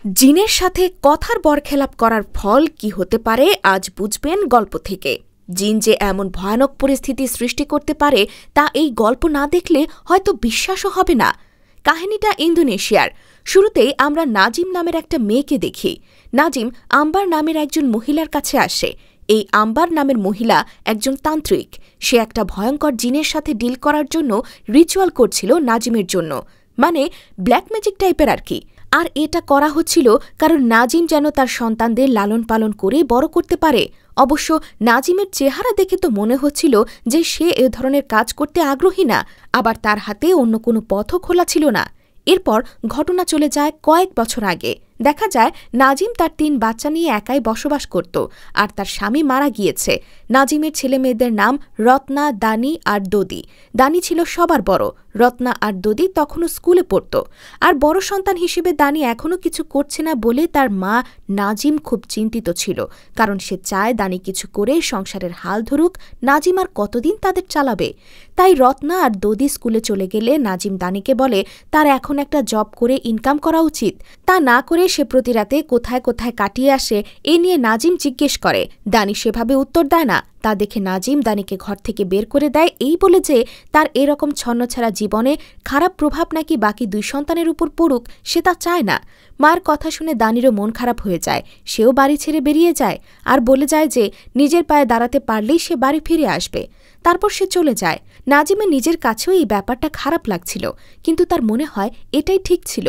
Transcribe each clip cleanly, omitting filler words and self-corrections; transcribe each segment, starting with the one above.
জিনের সাথে কথার বরখেলাপ করার ফল কি হতে পারে আজ বুঝবেন গল্প থেকে। জিন যে এমন ভয়ানক পরিস্থিতি সৃষ্টি করতে পারে তা এই গল্প না দেখলে হয়তো বিশ্বাসও হবে না। কাহিনীটা ইন্দোনেশিয়ার। শুরুতেই আমরা নাজিম নামের একটা মেয়েকে দেখি। নাজিম আম্বার নামের একজন মহিলার কাছে আসে। এই আম্বার নামের মহিলা একজন তান্ত্রিক। সে একটা ভয়ঙ্কর জিনের সাথে ডিল করার জন্য রিচুয়াল করছিল নাজিমের জন্য, মানে ব্ল্যাক ম্যাজিক টাইপের আর কি। আর এটা করা হচ্ছিল কারণ নাজিম যেন তার সন্তানদের লালন পালন করে বড় করতে পারে। অবশ্য নাজিমের চেহারা দেখে তো মনে হচ্ছিল যে সে এ ধরনের কাজ করতে আগ্রহী না, আবার তার হাতে অন্য কোনো পথও খোলা ছিল না। এরপর ঘটনা চলে যায় কয়েক বছর আগে। দেখা যায় নাজিম তার ৩ বাচ্চা নিয়ে একাই বসবাস করত, আর তার স্বামী মারা গিয়েছে। নাজিমের ছেলে মেয়েদের নাম রত্না, দানি আর দদি। দানি ছিল সবার বড়। রত্না আর দদি তখনও স্কুলে পড়ত। আর বড় সন্তান হিসেবে দানি এখনও কিছু করছে না বলে তার মা নাজিম খুব চিন্তিত ছিল, কারণ সে চায় দানি কিছু করে সংসারের হাল ধরুক। নাজিম আর কতদিন তাদের চালাবে? তাই রত্না আর দদি স্কুলে চলে গেলে নাজিম দানিকে বলে তার এখন একটা জব করে ইনকাম করা উচিত। তা না করে সে প্রতি রাতে কোথায় কোথায় কাটিয়ে আসে এ নিয়ে নাজিম জিজ্ঞেস করে। দানি সেভাবে উত্তর দেয় না। তা দেখে নাজিম দানিকে ঘর থেকে বের করে দেয়, এই বলে যে তার এরকম ছন্নছাড়া জীবনে খারাপ প্রভাব নাকি বাকি 2 সন্তানের উপর পড়ুক সে তা চায় না। মার কথা শুনে দানিরও মন খারাপ হয়ে যায়। সেও বাড়ি ছেড়ে বেরিয়ে যায় আর বলে যায় যে নিজের পায়ে দাঁড়াতে পারলেই সে বাড়ি ফিরে আসবে। তারপর সে চলে যায়। নাজিমের নিজের কাছেও এই ব্যাপারটা খারাপ লাগছিল, কিন্তু তার মনে হয় এটাই ঠিক ছিল।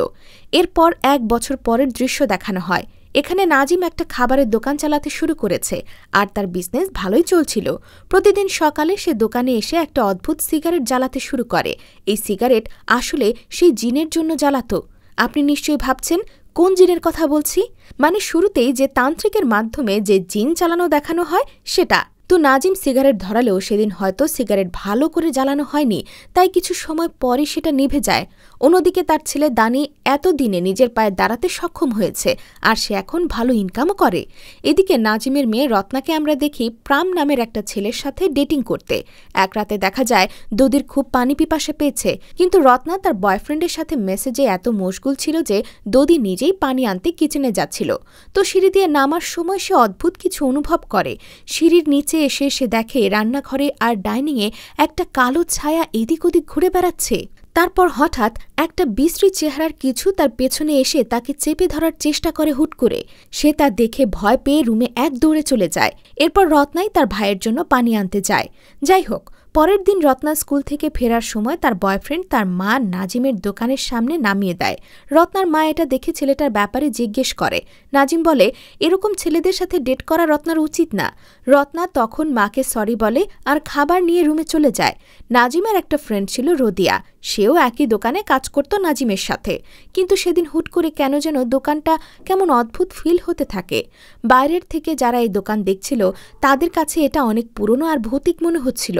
এরপর 1 বছর পরের দৃশ্য দেখানো হয়। এখানে নাজিম একটা খাবারের দোকান চালাতে শুরু করেছে, আর তার বিজনেস ভালোই চলছিল। প্রতিদিন সকালে সে দোকানে এসে একটা অদ্ভুত সিগারেট জ্বালাতে শুরু করে। এই সিগারেট আসলে সেই জিনের জন্য জ্বালাতো। আপনি নিশ্চয়ই ভাবছেন কোন জিনের কথা বলছি? মানে শুরুতেই যে তান্ত্রিকের মাধ্যমে যে জিন চালানো দেখানো হয় সেটা। তো নাজিম সিগারেট ধরালেও সেদিন হয়তো সিগারেট ভালো করে জ্বালানো হয়নি, তাই কিছু সময় পরে সেটা নিভে যায়। অন্যদিকে তার ছেলে দানি এতদিনে নিজের পায়ে দাঁড়াতে সক্ষম হয়েছে, আর সে এখন ভালো ইনকামও করে। এদিকে নাজিমের মেয়ে রত্নাকে আমরা দেখি প্রাম নামের একটা ছেলের সাথে ডেটিং করতে। এক রাতে দেখা যায় দদির খুব পানি পিপাসা পেয়েছে, কিন্তু রত্না তার বয়ফ্রেন্ডের সাথে মেসেজে এত মশগুল ছিল যে দদি নিজেই পানি আনতে কিচেনে যাচ্ছিল। তো সিঁড়ি দিয়ে নামার সময় সে অদ্ভুত কিছু অনুভব করে। সিঁড়ির নিচে এসে সে দেখে রান্নাঘরে আর ডাইনিংয়ে একটা কালো ছায়া এদিক ওদিক ঘুরে বেড়াচ্ছে। তারপর হঠাৎ একটা বিশ্রী চেহারার কিছু তার পেছনে এসে তাকে চেপে ধরার চেষ্টা করে হুট করে। সে তা দেখে ভয় পেয়ে রুমে এক দৌড়ে চলে যায়। এরপর রত্নাই তার ভাইয়ের জন্য পানি আনতে যায়। যাই হোক, পরের দিন রত্না স্কুল থেকে ফেরার সময় তার বয়ফ্রেন্ড তার মা নাজিমের দোকানের সামনে নামিয়ে দেয়। রত্নার মা এটা দেখে ছেলেটার ব্যাপারে জিজ্ঞেস করে। নাজিম বলে এরকম ছেলেদের সাথে ডেট করা রত্নার উচিত না। রত্না তখন মাকে সরি বলে আর খাবার নিয়ে রুমে চলে যায়। নাজিমের একটা ফ্রেন্ড ছিল রোদিয়া। সেও একই দোকানে কাজ করত নাজিমের সাথে, কিন্তু সেদিন হুট করে কেন যেন দোকানটা কেমন অদ্ভুত ফিল হতে থাকে। বাইরের থেকে যারা এই দোকান দেখছিল তাদের কাছে এটা অনেক পুরনো আর ভৌতিক মনে হচ্ছিল।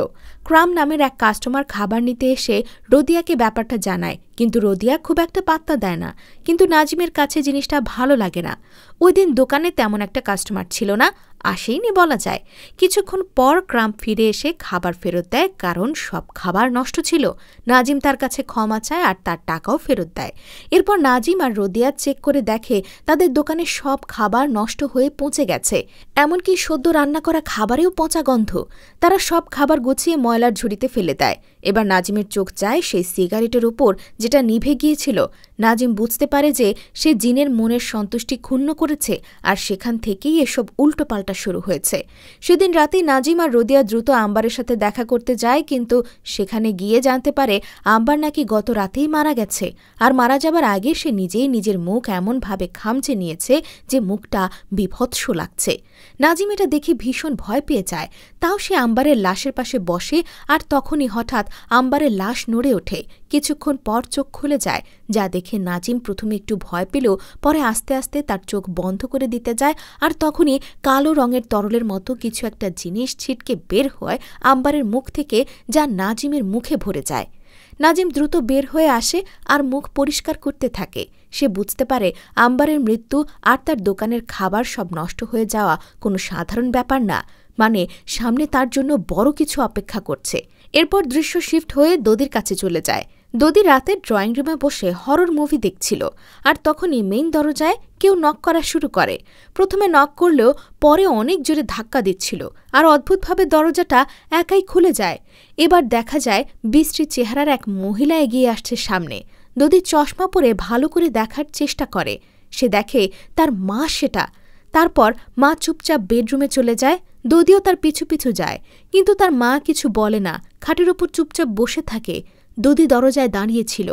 ক্রাম নামের এক কাস্টমার খাবার নিতে এসে রোদিয়াকে ব্যাপারটা জানায়, কিন্তু রোদিয়া খুব একটা পাত্তা দেয় না। কিন্তু নাজিমের কাছে জিনিসটা ভালো লাগে না। ওই দিন দোকানে তেমন একটা কাস্টমার ছিল না, আসেইনি বলা যায়। কিছুক্ষণ পর ক্রাম ফিরে এসে খাবার ফেরত দেয়, কারণ সব খাবার নষ্ট ছিল। নাজিম তার কাছে ক্ষমা চায় আর তার টাকাও ফেরত দেয়। এরপর নাজিম আর রোদিয়া চেক করে দেখে তাদের দোকানে সব খাবার নষ্ট হয়ে পচে গেছে, এমনকি সদ্য রান্না করা খাবারেও পচা গন্ধ। তারা সব খাবার গুছিয়ে ময়লার ঝুড়িতে ফেলে দেয়। এবার নাজিমের চোখ যায় সেই সিগারেটের উপর, যেটা নিভে গিয়েছিল। নাজিম বুঝতে পারে যে সে জিনের মনের সন্তুষ্টি ক্ষুণ্ণ করেছে, আর সেখান থেকেই এসব উল্টোপাল্টা শুরু হয়েছে। সেদিন রাতেই নাজিম আর রোদিয়া দ্রুত আম্বারের সাথে দেখা করতে যায়, কিন্তু সেখানে গিয়ে জানতে পারে আম্বার নাকি গত রাতেই মারা গেছে। আর মারা যাবার আগে সে নিজেই নিজের মুখ এমনভাবে খামচে নিয়েছে যে মুখটা বিভৎস লাগছে। নাজিম এটা দেখে ভীষণ ভয় পেয়ে যায়। তাও সে আম্বারের লাশের পাশে বসে, আর তখনই হঠাৎ আম্বারের লাশ নড়ে ওঠে। কিছুক্ষণ পর চোখ খুলে যায়, যা দেখে নাজিম প্রথমে একটু ভয় পেলেও পরে আস্তে আস্তে তার চোখ বন্ধ করে দিতে যায়। আর তখনই কালো রঙের তরলের মতো কিছু একটা জিনিস ছিটকে বের হয় আম্বারের মুখ থেকে, যা নাজিমের মুখে ভরে যায়। নাজিম দ্রুত বের হয়ে আসে আর মুখ পরিষ্কার করতে থাকে। সে বুঝতে পারে আম্বারের মৃত্যু আর তার দোকানের খাবার সব নষ্ট হয়ে যাওয়া কোনো সাধারণ ব্যাপার না, মানে সামনে তার জন্য বড় কিছু অপেক্ষা করছে। এরপর দৃশ্য শিফট হয়ে দদির কাছে চলে যায়। দদি রাতে ড্রয়িং রুমে বসে হরর মুভি দেখছিল, আর তখনই মেইন দরজায় কেউ নক করা শুরু করে। প্রথমে নক করলেও পরে অনেক জোরে ধাক্কা দিচ্ছিল, আর অদ্ভুতভাবে দরজাটা একাই খুলে যায়। এবার দেখা যায় বিশ্রী চেহারার এক মহিলা এগিয়ে আসছে সামনে। দদি চশমা পরে ভালো করে দেখার চেষ্টা করে। সে দেখে তার মা সেটা। তারপর মা চুপচাপ বেডরুমে চলে যায়। দদিও তার পিছু পিছু যায়, কিন্তু তার মা কিছু বলে না, খাটের ওপর চুপচাপ বসে থাকে। দদি দরজায় দাঁড়িয়েছিল।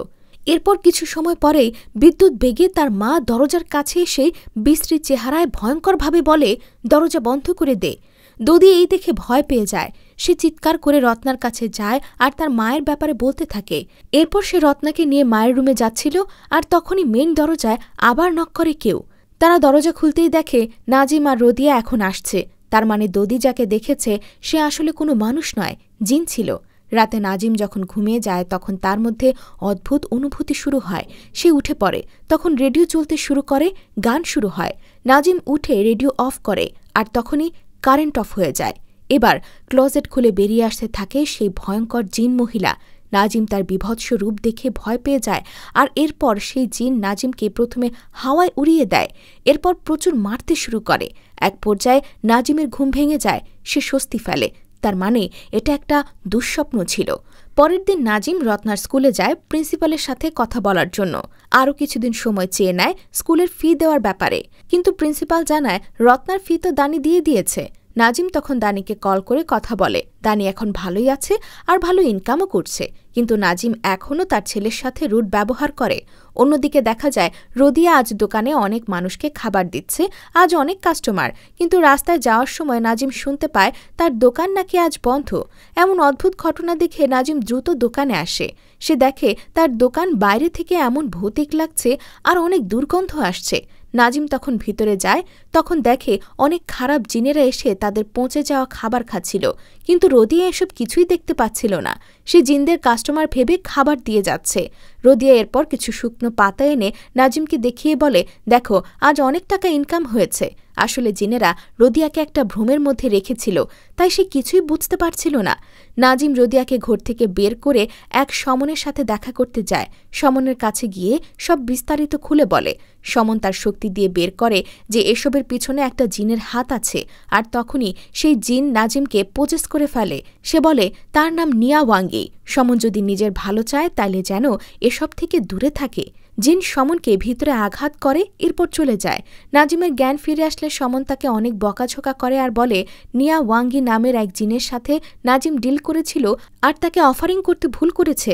এরপর কিছু সময় পরেই বিদ্যুৎ বেগে তার মা দরজার কাছে এসে বিশ্রী চেহারায় ভয়ঙ্করভাবে বলে, দরজা বন্ধ করে দে। দদি এই দেখে ভয় পেয়ে যায়। সে চিৎকার করে রত্নার কাছে যায় আর তার মায়ের ব্যাপারে বলতে থাকে। এরপর সে রত্নাকে নিয়ে মায়ের রুমে যাচ্ছিল, আর তখনই মেন দরজায় আবার নক করে কেউ। তারা দরজা খুলতেই দেখে নাজিম আর রদিয়া এখন আসছে। তার মানে দদি যাকে দেখেছে সে আসলে কোনো মানুষ নয়, জিন ছিল। রাতে নাজিম যখন ঘুমিয়ে যায় তখন তার মধ্যে অদ্ভুত অনুভূতি শুরু হয়। সে উঠে পড়ে। তখন রেডিও চলতে শুরু করে, গান শুরু হয়। নাজিম উঠে রেডিও অফ করে, আর তখনই কারেন্ট অফ হয়ে যায়। এবার ক্লোজেট খুলে বেরিয়ে আসতে থাকে সেই ভয়ঙ্কর জিন মহিলা। নাজিম তার বিভৎস রূপ দেখে ভয় পেয়ে যায়, আর এরপর সেই জিন নাজিমকে প্রথমে হাওয়ায় উড়িয়ে দেয়। এরপর প্রচুর মারতে শুরু করে। এক পর্যায়ে নাজিমের ঘুম ভেঙে যায়। সে স্বস্তি ফেলে, তার মানে এটা একটা দুঃস্বপ্ন ছিল। পরের দিন নাজিম রত্নার স্কুলে যায় প্রিন্সিপালের সাথে কথা বলার জন্য। আরও কিছুদিন সময় চেয়ে নেয় স্কুলের ফি দেওয়ার ব্যাপারে, কিন্তু প্রিন্সিপাল জানায় রত্নার ফি তো দানি দিয়ে দিয়েছে। নাজিম তখন দানিকে কল করে কথা বলে। দানি এখন ভালোই আছে আর ভালো ইনকামও করছে, কিন্তু নাজিম এখনও তার ছেলের সাথে রুড ব্যবহার করে। অন্যদিকে দেখা যায় রদিয়া আজ দোকানে অনেক মানুষকে খাবার দিচ্ছে, আজ অনেক কাস্টমার, কিন্তু রাস্তায় যাওয়ার সময় নাজিম শুনতে পায় তার দোকান নাকি আজ বন্ধ। এমন অদ্ভুত ঘটনা দেখে নাজিম দ্রুত দোকানে আসে। সে দেখে তার দোকান বাইরে থেকে এমন ভৌতিক লাগছে আর অনেক দুর্গন্ধ আসছে। নাজিম তখন ভিতরে যায়, তখন দেখে অনেক খারাপ জিনেরা এসে তাদের পচে যাওয়া খাবার খাচ্ছিল, কিন্তু রদিয়া এসব কিছুই দেখতে পাচ্ছিল না। সে জিনদের কাস্টমার ভেবে খাবার দিয়ে যাচ্ছে। রদিয়া এরপর কিছু শুকনো পাতা এনে নাজিমকে দেখিয়ে বলে, দেখো আজ অনেক টাকা ইনকাম হয়েছে। আসলে জিনেরা রদিয়াকে একটা ভ্রমের মধ্যে রেখেছিল, তাই সে কিছুই বুঝতে পারছিল না। নাজিম রদিয়াকে ঘর থেকে বের করে এক সমনের সাথে দেখা করতে যায়। সমনের কাছে গিয়ে সব বিস্তারিত খুলে বলে। সমন তার শক্তি দিয়ে বের করে যে এসবের পিছনে একটা জিনের হাত আছে, আর তখনই সেই জিন নাজিমকে পোজেস করে ফেলে। সে বলে তার নাম নিয়া ওয়াঙ্গি। সমন যদি নিজের ভালো চায় তাইলে যেন এসব থেকে দূরে থাকে। জিন সমনকে ভিতরে আঘাত করে, এরপর চলে যায়। নাজিমের জ্ঞান ফিরে আসলে সমন তাকে অনেক বকাঝকা করে আর বলে নিয়া ওয়াঙ্গি নামের এক জিনের সাথে নাজিম ডিল করেছিল আর তাকে অফারিং করতে ভুল করেছে।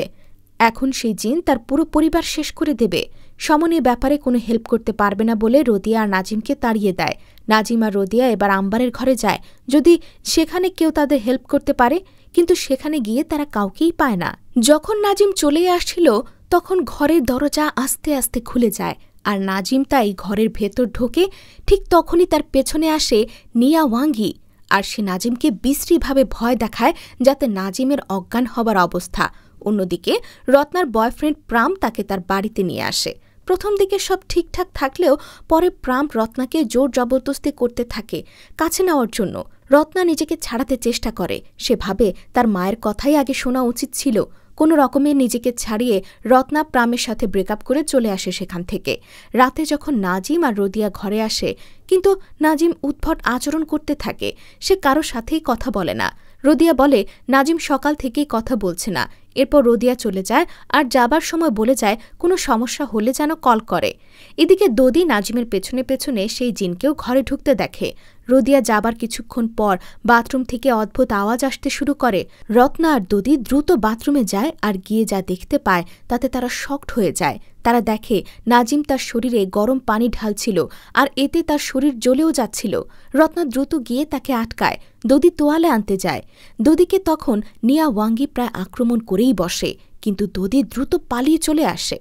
এখন সেই জিন তার পুরো পরিবার শেষ করে দেবে। সমন এ ব্যাপারে কোনো হেল্প করতে পারবে না বলে রদিয়া আর নাজিমকে তাড়িয়ে দেয়। নাজিম আর রদিয়া এবার আম্বারের ঘরে যায়, যদি সেখানে কেউ তাদের হেল্প করতে পারে, কিন্তু সেখানে গিয়ে তারা কাউকেই পায় না। যখন নাজিম চলে আসছিল তখন ঘরের দরজা আস্তে আস্তে খুলে যায়, আর নাজিম তাই ঘরের ভেতর ঢোকে। ঠিক তখনই তার পেছনে আসে নিয়া ওয়াঙ্গি, আর সে নাজিমকে বিশ্রীভাবে ভয় দেখায় যাতে নাজিমের অজ্ঞান হবার অবস্থা। অন্যদিকে রত্নার বয়ফ্রেন্ড প্রাম তাকে তার বাড়িতে নিয়ে আসে। প্রথম দিকে সব ঠিকঠাক থাকলেও পরে প্রাম রত্নাকে জোর জবরদস্তি করতে থাকে কাছে নেওয়ার জন্য। রত্না নিজেকে ছাড়াতে চেষ্টা করে। সে ভাবে তার মায়ের কথাই আগে শোনা উচিত ছিল। কোনো রকমে নিজেকে ছাড়িয়ে রত্না প্রামের সাথে ব্রেকআপ করে চলে আসে সেখান থেকে। রাতে যখন নাজিম আর রদিয়া ঘরে আসে, কিন্তু নাজিম উদ্ভট আচরণ করতে থাকে। সে কারো সাথেই কথা বলে না। রদিয়া বলে নাজিম সকাল থেকেই কথা বলছে না। এরপর রদিয়া চলে যায়, আর যাবার সময় বলে যায় কোনো সমস্যা হলে যেন কল করে। এদিকে দদি নাজিমের পেছনে পেছনে সেই জিনকেও ঘরে ঢুকতে দেখে। রদিয়া যাবার কিছুক্ষণ পর বাথরুম থেকে অদ্ভুত আওয়াজ আসতে শুরু করে। রত্না আর দদি দ্রুত বাথরুমে যায়, আর গিয়ে যা দেখতে পায় তাতে তারা শকড হয়ে যায়। তারা দেখে নাজিম তার শরীরে গরম পানি ঢালছিল, আর এতে তার শরীর জ্বলেও যাচ্ছিল। রত্না দ্রুত গিয়ে তাকে আটকায়। দদি তোয়ালে আনতে যায়। দদিকে তখন নিয়া ওয়াঙ্গি প্রায় আক্রমণ করেই বসে, কিন্তু দদি দ্রুত পালিয়ে চলে আসে।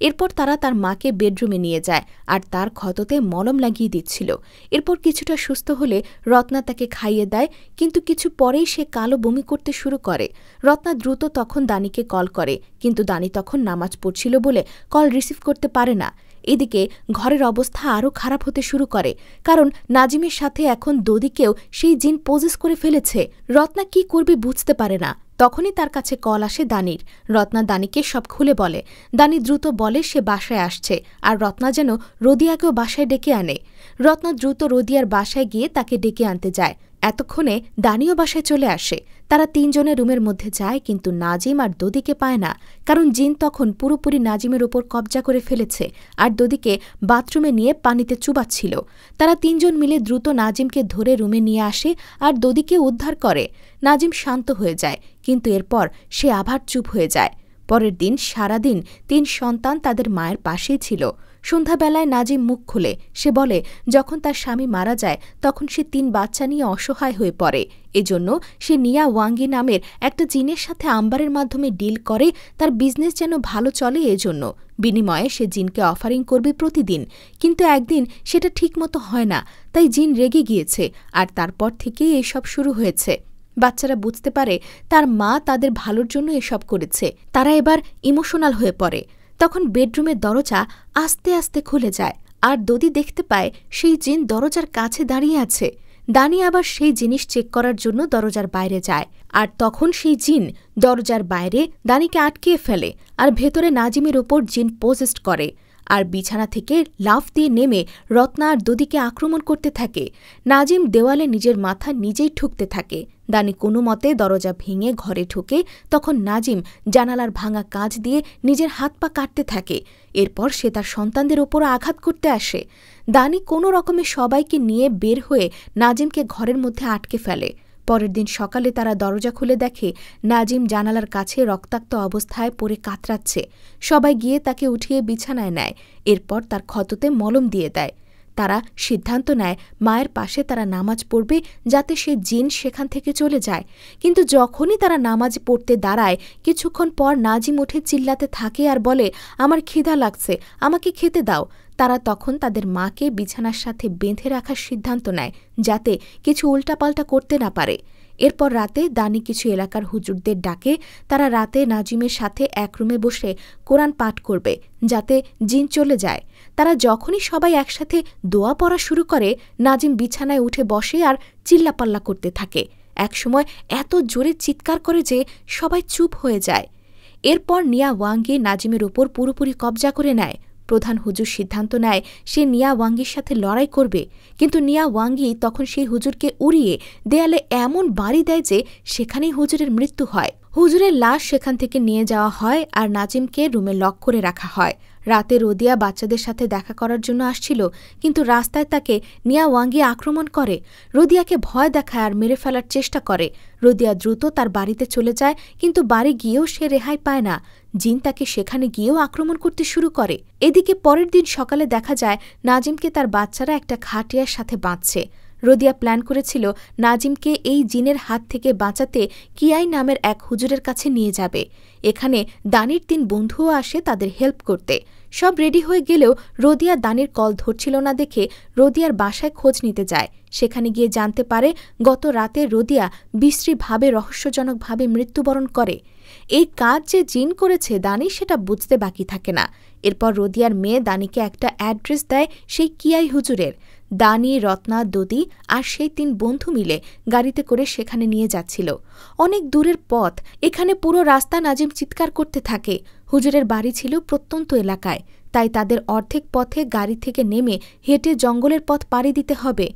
এরপর তারা তার মাকে বেডরুমে নিয়ে যায়, আর তার ক্ষততে মলম লাগিয়ে দিচ্ছিল। এরপর কিছুটা সুস্থ হলে রত্না তাকে খাইয়ে দেয়, কিন্তু কিছু পরেই সে কালো বমি করতে শুরু করে। রত্না দ্রুত তখন দানিকে কল করে, কিন্তু দানি তখন নামাজ পড়ছিল বলে কল রিসিভ করতে পারে না। এদিকে ঘরের অবস্থা আরও খারাপ হতে শুরু করে, কারণ নাজিমের সাথে এখন দদিকেও সেই জিন পোজেস করে ফেলেছে। রত্না কি করবে বুঝতে পারে না। তখনই তার কাছে কল আসে দানির। রত্না দানিকে সব খুলে বলে। দানি দ্রুত বলে সে বাসায় আসছে, আর রত্না যেন রদিয়াকেও বাসায় ডেকে আনে। রত্না দ্রুত রদিয়ার বাসায় গিয়ে তাকে ডেকে আনতে যায়। এতক্ষণে দানিও বাসায় চলে আসে। তারা তিনজনে রুমের মধ্যে যায়, কিন্তু নাজিম আর দদিকে পায় না, কারণ জিন তখন পুরোপুরি নাজিমের ওপর কবজা করে ফেলেছে আর দদিকে বাথরুমে নিয়ে পানিতে চুবাচ্ছিল। তারা তিনজন মিলে দ্রুত নাজিমকে ধরে রুমে নিয়ে আসে আর দদিকে উদ্ধার করে। নাজিম শান্ত হয়ে যায়, কিন্তু এরপর সে আবার চুপ হয়ে যায়। পরের দিন সারাদিন ৩ সন্তান তাদের মায়ের পাশেই ছিল। সন্ধ্যাবেলায় নাজিম মুখ খুলে সে বলে যখন তার স্বামী মারা যায় তখন সে ৩ বাচ্চা নিয়ে অসহায় হয়ে পড়ে। এজন্য সে নিয়া ওয়াঙ্গি নামের একটা জিনের সাথে আম্বারের মাধ্যমে ডিল করে তার বিজনেস যেন ভালো চলে। এজন্য বিনিময়ে সে জিনকে অফারিং করবে প্রতিদিন, কিন্তু একদিন সেটা ঠিকমতো হয় না, তাই জিন রেগে গিয়েছে আর তারপর থেকেই এসব শুরু হয়েছে। বাচ্চারা বুঝতে পারে তার মা তাদের ভালোর জন্য এসব করেছে। তারা এবার ইমোশনাল হয়ে পড়ে। তখন বেডরুমের দরজা আস্তে আস্তে খুলে যায় আর দদি দেখতে পায় সেই জিন দরজার কাছে দাঁড়িয়ে আছে। দানি আবার সেই জিনিস চেক করার জন্য দরজার বাইরে যায়, আর তখন সেই জিন দরজার বাইরে দানিকে আটকিয়ে ফেলে আর ভেতরে নাজিমের ওপর জিন পজেস্ট করে আর বিছানা থেকে লাফ দিয়ে নেমে রত্না আর দদিকে আক্রমণ করতে থাকে। নাজিম দেওয়ালে নিজের মাথা নিজেই ঠুকতে থাকে। দানি কোনো মতে দরজা ভেঙে ঘরে ঢোকে। তখন নাজিম জানালার ভাঙা কাঁচ দিয়ে নিজের হাত পা কাটতে থাকে। এরপর সে তার সন্তানদের ওপর আঘাত করতে আসে। দানি কোনো রকমে সবাইকে নিয়ে বের হয়ে নাজিমকে ঘরের মধ্যে আটকে ফেলে। পরের দিন সকালে তারা দরজা খুলে দেখে নাজিম জানালার কাছে রক্তাক্ত অবস্থায় পড়ে কাতরাচ্ছে। সবাই গিয়ে তাকে উঠিয়ে বিছানায় নেয়, এরপর তার ক্ষততে মলম দিয়ে দেয়। তারা সিদ্ধান্ত নেয় মায়ের পাশে তারা নামাজ পড়বে যাতে সে জিন সেখান থেকে চলে যায়। কিন্তু যখনই তারা নামাজ পড়তে দাঁড়ায় কিছুক্ষণ পর নাজিম উঠে চিল্লাতে থাকে আর বলে, আমার খিদা লাগছে, আমাকে খেতে দাও। তারা তখন তাদের মাকে বিছানার সাথে বেঁধে রাখার সিদ্ধান্ত নেয় যাতে কিছু উল্টাপাল্টা করতে না পারে। এরপর রাতে দানি কিছু এলাকার হুজুরদের ডাকে তারা রাতে নাজিমের সাথে এক রুমে বসে কোরআন পাঠ করবে যাতে জিন চলে যায়। তারা যখনই সবাই একসাথে দোয়া পড়া শুরু করে নাজিম বিছানায় উঠে বসে আর চিল্লাপাল্লা করতে থাকে। একসময় এত জোরে চিৎকার করে যে সবাই চুপ হয়ে যায়। এরপর নিয়া ওয়াঙ্গি নাজিমের ওপর পুরোপুরি কবজা করে নেয়। প্রধান হুজুর সিদ্ধান্ত নেয় সে নিয়া ওয়াঙ্গির সাথে লড়াই করবে, কিন্তু নিয়া ওয়াঙ্গি তখন সেই হুজুরকে উড়িয়ে দেয়ালে এমন বাড়ি দেয় যে সেখানেই হুজুরের মৃত্যু হয়। হুজুরের লাশ সেখান থেকে নিয়ে যাওয়া হয় আর নাজিমকে রুমে লক করে রাখা হয়। রাতে রদিয়া বাচ্চাদের সাথে দেখা করার জন্য আসছিল, কিন্তু রাস্তায় তাকে নিয়া ওয়াঙ্গি আক্রমণ করে। রদিয়াকে ভয় দেখায় আর মেরে ফেলার চেষ্টা করে। রদিয়া দ্রুত তার বাড়িতে চলে যায়, কিন্তু বাড়ি গিয়েও সে রেহাই পায় না। জিন তাকে সেখানে গিয়েও আক্রমণ করতে শুরু করে। এদিকে পরের দিন সকালে দেখা যায় নাজিমকে তার বাচ্চারা একটা খাটিয়ার সাথে বাঁধছে। রদিয়া প্ল্যান করেছিল নাজিমকে এই জিনের হাত থেকে বাঁচাতে কিয়াই নামের এক হুজুরের কাছে নিয়ে যাবে। এখানে দানির ৩ বন্ধুও আসে তাদের হেল্প করতে। সব রেডি হয়ে গেলেও রদিয়া দানির কল ধরছিল না দেখে রদিয়ার বাসায় খোঁজ নিতে যায়। সেখানে গিয়ে জানতে পারে গত রাতে রদিয়া বিশ্রীভাবে রহস্যজনকভাবে মৃত্যুবরণ করে। এই কাজ যে জিন করেছে দানি সেটা বুঝতে বাকি থাকে না। এরপর রদিয়ার মেয়ে দানিকে একটা অ্যাড্রেস দেয় সেই কিয়াই হুজুরের। দানি, রত্না, দদি আর সেই ৩ বন্ধু মিলে গাড়িতে করে সেখানে নিয়ে যাচ্ছিল। অনেক দূরের পথ। এখানে পুরো রাস্তা নাজিম চিৎকার করতে থাকে। হুজুরের বাড়ি ছিল প্রত্যন্ত এলাকায়, তাই তাদের অর্ধেক পথে গাড়ি থেকে নেমে হেঁটে জঙ্গলের পথ পাড়ি দিতে হবে।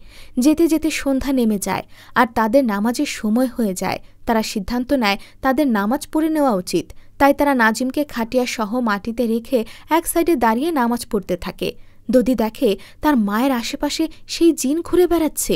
যেতে যেতে সন্ধ্যা নেমে যায় আর তাদের নামাজের সময় হয়ে যায়। তারা সিদ্ধান্ত নেয় তাদের নামাজ পড়ে নেওয়া উচিত, তাই তারা নাজিমকে খাটিয়া সহ মাটিতে রেখে এক সাইডে দাঁড়িয়ে নামাজ পড়তে থাকে। দদি দেখে তার মায়ের আশেপাশে সেই জিন ঘুরে বেড়াচ্ছে।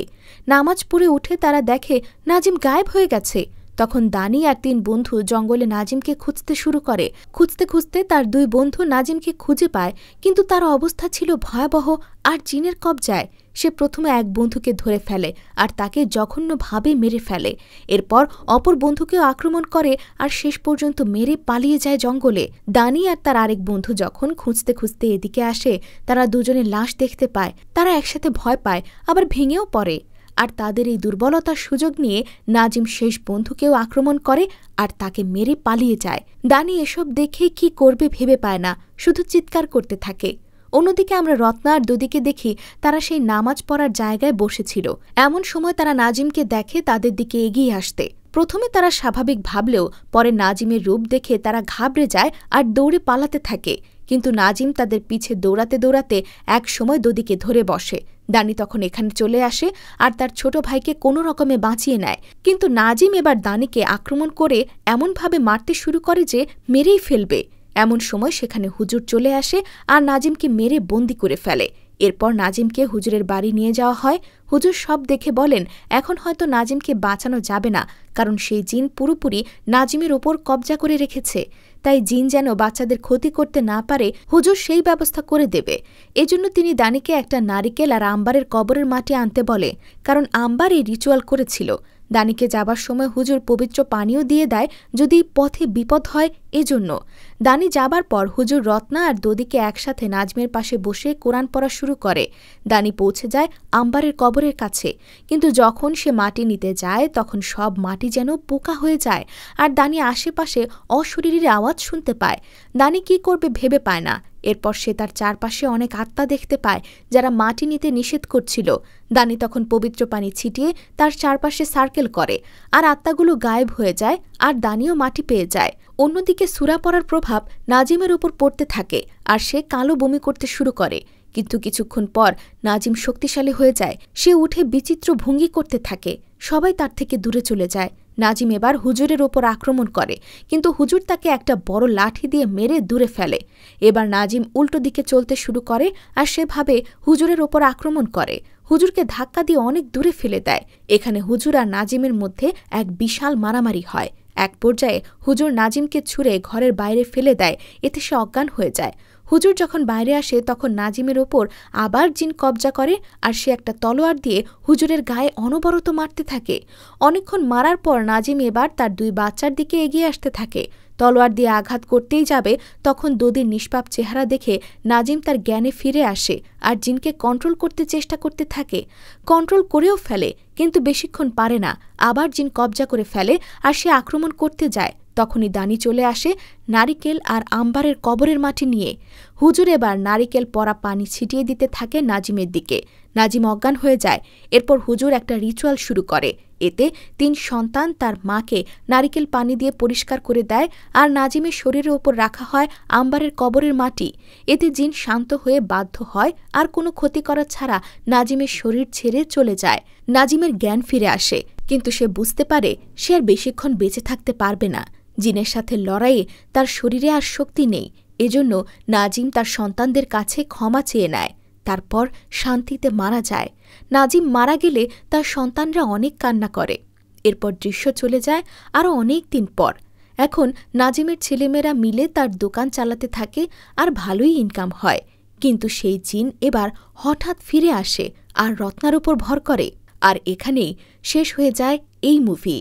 নামাজ পড়ে উঠে তারা দেখে নাজিম গায়েব হয়ে গেছে। তখন দানি আর ৩ বন্ধু জঙ্গলে নাজিমকে খুঁজতে শুরু করে। খুঁজতে খুঁজতে তার 2 বন্ধু নাজিমকে খুঁজে পায়, কিন্তু তার অবস্থা ছিল ভয়াবহ আর জিনের কবজায়। সে প্রথমে এক বন্ধুকে ধরে ফেলে আর তাকে জঘন্যভাবে মেরে ফেলে। এরপর অপর বন্ধুকেও আক্রমণ করে আর শেষ পর্যন্ত মেরে পালিয়ে যায় জঙ্গলে। দানি আর তার আরেক বন্ধু যখন খুঁজতে খুঁজতে এদিকে আসে তারা দুজনের লাশ দেখতে পায়। তারা একসাথে ভয় পায়, আবার ভেঙেও পড়ে। আর তাদের এই দুর্বলতার সুযোগ নিয়ে নাজিম শেষ বন্ধুকেও আক্রমণ করে আর তাকে মেরে পালিয়ে যায়। দানি এসব দেখে কি করবে ভেবে পায় না, শুধু চিৎকার করতে থাকে। অন্যদিকে আমরা রত্না আর দদিকে দেখি তারা সেই নামাজ পড়ার জায়গায় বসেছিল। এমন সময় তারা নাজিমকে দেখে তাদের দিকে এগিয়ে আসতে। প্রথমে তারা স্বাভাবিক ভাবলেও পরে নাজিমের রূপ দেখে তারা ঘাবড়ে যায় আর দৌড়ে পালাতে থাকে, কিন্তু নাজিম তাদের পিছে দৌড়াতে দৌড়াতে এক সময় দদিকে ধরে বসে। দানি তখন এখানে চলে আসে আর তার ছোট ভাইকে কোনো রকমে বাঁচিয়ে নেয়, কিন্তু নাজিম এবার দানিকে আক্রমণ করে এমনভাবে মারতে শুরু করে যে মেরেই ফেলবে। এমন সময় সেখানে হুজুর চলে আসে আর নাজিমকে মেরে বন্দি করে ফেলে। এরপর নাজিমকে হুজুরের বাড়ি নিয়ে যাওয়া হয়। হুজুর সব দেখে বলেন এখন হয়তো নাজিমকে বাঁচানো যাবে না, কারণ সেই জিন পুরোপুরি নাজিমের ওপর কবজা করে রেখেছে। তাই জিন যেন বাচ্চাদের ক্ষতি করতে না পারে হুজুর সেই ব্যবস্থা করে দেবে। এজন্য তিনি দানিকে একটা নারিকেল আর আম্বারের কবরের মাটি আনতে বলে, কারণ আম্বার এই রিচুয়াল করেছিল। দানিকে যাবার সময় হুজুর পবিত্র পানীয় দিয়ে দেয় যদি পথে বিপদ হয় এজন্য। দানি যাবার পর হুজুর রত্না আর দদিকে একসাথে নাজমের পাশে বসে কোরআন পড়া শুরু করে। দানি পৌঁছে যায় আম্বারের কবরের কাছে, কিন্তু যখন সে মাটি নিতে যায় তখন সব মাটি যেন পোকা হয়ে যায় আর দানি আশেপাশে অশরীরীর আওয়াজ শুনতে পায়। দানি কি করবে ভেবে পায় না। এরপর সে তার চারপাশে অনেক আত্মা দেখতে পায় যারা মাটি নিতে নিষেধ করছিল। দানি তখন পবিত্র পানি ছিটিয়ে তার চারপাশে সার্কেল করে আর আত্মাগুলো গায়েব হয়ে যায় আর দানিও মাটি পেয়ে যায়। অন্যদিকে সূরা পড়ার প্রভাব নাজিমের উপর পড়তে থাকে আর সে কালো বমি করতে শুরু করে, কিন্তু কিছুক্ষণ পর নাজিম শক্তিশালী হয়ে যায়। সে উঠে বিচিত্র ভঙ্গি করতে থাকে, সবাই তার থেকে দূরে চলে যায়। নাজিম এবার হুজুরের ওপর আক্রমণ করে, কিন্তু হুজুর তাকে একটা বড় লাঠি দিয়ে মেরে দূরে ফেলে। এবার নাজিম উল্টো দিকে চলতে শুরু করে আর সেভাবে হুজুরের ওপর আক্রমণ করে। হুজুরকে ধাক্কা দিয়ে অনেক দূরে ফেলে দেয়। এখানে হুজুর আর নাজিমের মধ্যে এক বিশাল মারামারি হয়। এক পর্যায়ে হুজুর নাজিমকে ছুঁড়ে ঘরের বাইরে ফেলে দেয়, এতে সে অজ্ঞান হয়ে যায়। হুজুর যখন বাইরে আসে তখন নাজিমের ওপর আবার জিন কবজা করে আর সে একটা তলোয়ার দিয়ে হুজুরের গায়ে অনবরত মারতে থাকে। অনেকক্ষণ মারার পর নাজিম এবার তার দুই বাচ্চার দিকে এগিয়ে আসতে থাকে। তলোয়ার দিয়ে আঘাত করতেই যাবে তখন দদির নিষ্পাপ চেহারা দেখে নাজিম তার জ্ঞানে ফিরে আসে আর জিনকে কন্ট্রোল করতে চেষ্টা করতে থাকে। কন্ট্রোল করেও ফেলে, কিন্তু বেশিক্ষণ পারে না। আবার জিন কবজা করে ফেলে আর সে আক্রমণ করতে যায়। তখনই দানি চলে আসে নারিকেল আর আম্বারের কবরের মাটি নিয়ে। হুজুর এবার নারিকেল পরা পানি ছিটিয়ে দিতে থাকে নাজিমের দিকে। নাজিম অজ্ঞান হয়ে যায়। এরপর হুজুর একটা রিচুয়াল শুরু করে। এতে ৩ সন্তান তার মাকে নারিকেল পানি দিয়ে পরিষ্কার করে দেয় আর নাজিমের শরীরের ওপর রাখা হয় আম্বারের কবরের মাটি। এতে জিন শান্ত হয়ে বাধ্য হয় আর কোনো ক্ষতি করা ছাড়া নাজিমের শরীর ছেড়ে চলে যায়। নাজিমের জ্ঞান ফিরে আসে, কিন্তু সে বুঝতে পারে সে আর বেশিক্ষণ বেঁচে থাকতে পারবে না। জিনের সাথে লড়াইয়ে তার শরীরে আর শক্তি নেই। এজন্য নাজিম তার সন্তানদের কাছে ক্ষমা চেয়ে নেয়। তারপর শান্তিতে মারা যায়। নাজিম মারা গেলে তার সন্তানরা অনেক কান্না করে। এরপর দৃশ্য চলে যায় আরও অনেক দিন পর। এখন নাজিমের ছেলেমেয়েরা মিলে তার দোকান চালাতে থাকে আর ভালোই ইনকাম হয়। কিন্তু সেই জিন এবার হঠাৎ ফিরে আসে আর রত্নার উপর ভর করে। আর এখানেই শেষ হয়ে যায় এই মুভি।